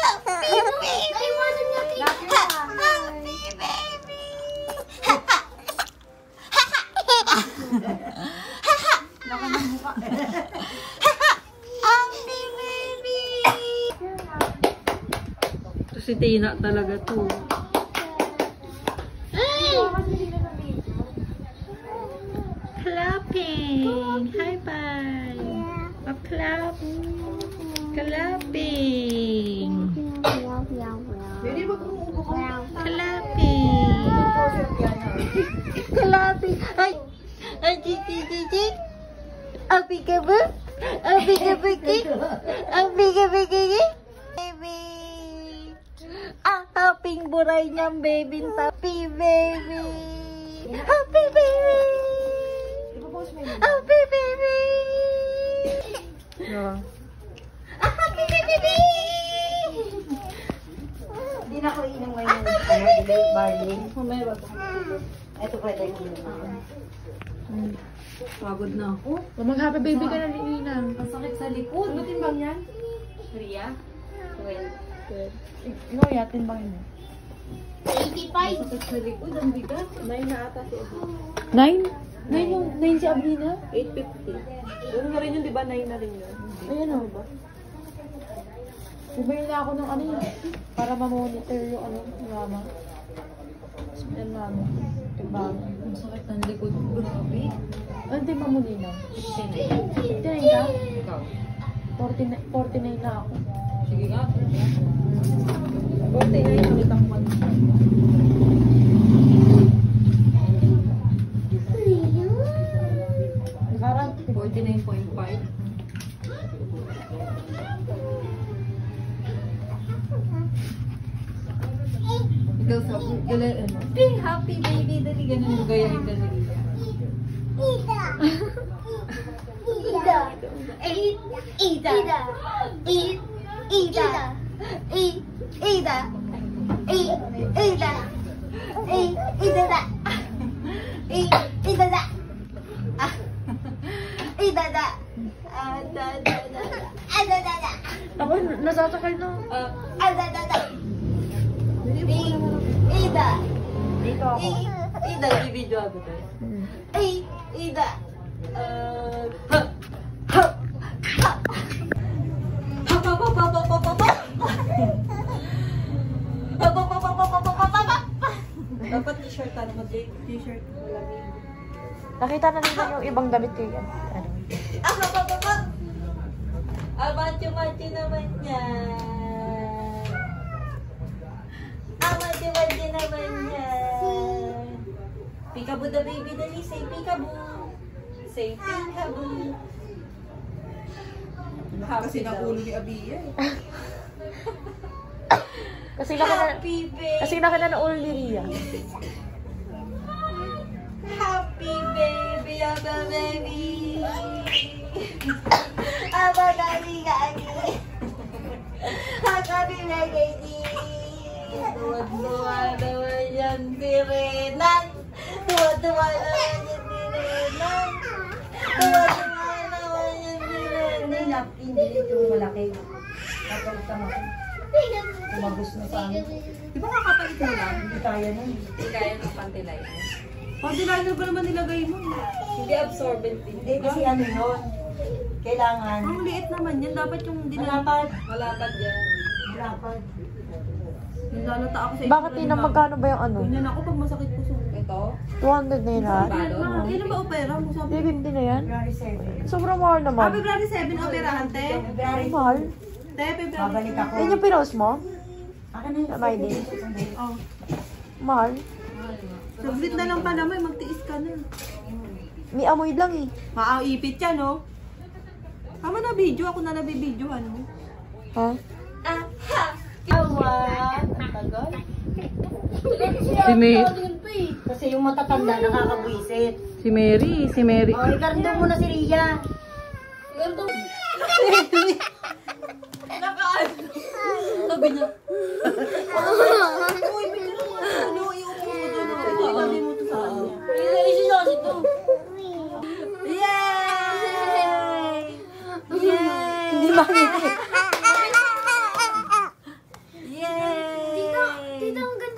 Happy baby! Happy baby! Laka ng mukha. Happy baby! Ito si Tina talaga to. Clapping! High five! A clap! Clapping! Clapping! Clapping! Ay! Ay, chichi! Ang bigabig! Ang bigabig! Ang bigabig! Baby! Ang haping buray niyang baby! Happy baby! Happy baby! Happy baby! Yeah. Happy baby! Hindi na ako inom ngayon ng barley. Mamaya ba? Ito pwede ko inom. Pagod na ako. Mag-happy baby ka na ni Ina. Ang sakit sa likod. Ano timbang yan? Ria? 12. No, yatin bang yun? 85! Sakit sa likod. Ang bigat. 9 na ata si Abina. 9? 9 si Abina? 850. Ano na rin yun, di ba? 9 na rin yun. Ayan o. Bumili na ako ng ano yun. Para ma-monitor yung ano, mama. Yan mama. Timbang. Ang sakit ng likod. Grabe. Ano timbang mo nila? 49 ka? Ikaw. 49 na ako. Sige nga. 49 ulit ang kwan. Parang 49.5. Ikaw sa gala ano? Hey, happy baby! Dali ganun mo gayahin ka na Ria. Ida! Ida! Ida! Ida! Ida! Ida! Ida! Ida! Ida! ako nasasakay na. Ida! Dito ako. Ida, i-video ako tayo. Ida! Dapat t-shirt ano mo, t-shirt malamig. Nakita na nila yung ibang damit kay ano. Macho-macho naman yan. Macho-macho naman yan. Peekaboo the baby, dali. Say peekaboo. Say peekaboo. Kasi nakulo ni Abia eh. Kasi nakita Happy baby. kasi nakita na ulo ni Ria. Happy baby, aba baby. Aba gali. Happy baby. Tuwa-tuwa naman yan si Renan. Tuwa-tuwa naman yan si Renan. Tuwa-tuwa naman yan si Renan. Hindi yung malaki. Kapag tama ko. Tumagos na sa amin. Di ba kakapalit mo lang? Hindi kaya nun. Hindi kaya ng pantiliner. Pantiliner ba naman nilagay mo? Hindi absorbent din. Hindi kasi ano yun. Kailangan. Ang liit naman yan. Dapat yung Malapad. Malapad yan. Malapad. Nalata ako sa Bakit Tina, magkano ba yung ano? Ganyan ako pag masakit ko sa ito. 200 na yun lahat? Kailan ba opera mo? Sabi Hindi, 50 na yan. February 7. Sobrang mahal naman. February 7 operahan, te. February Mahal. Te, February babalik ako. Yan yung pinost mo? Akin na yun. My day. Oh. Mahal. Saglit na lang pa naman, magtiis ka na. May amoy lang eh. Maaipit yan, no? Tama na video, ako na nabibidyohan mo. Ha? Awan! Tagal. Si May. Kasi yung matatanda nakakabwisit. Si Mary. Si Mary. O, ikarando mo na si Ria. Sabi niya. Uy, bigyan mo. Ano, iupo mo doon. Sabi mo to sa kanya. Yay! Yay! Hindi makikita. Tita, ang ganda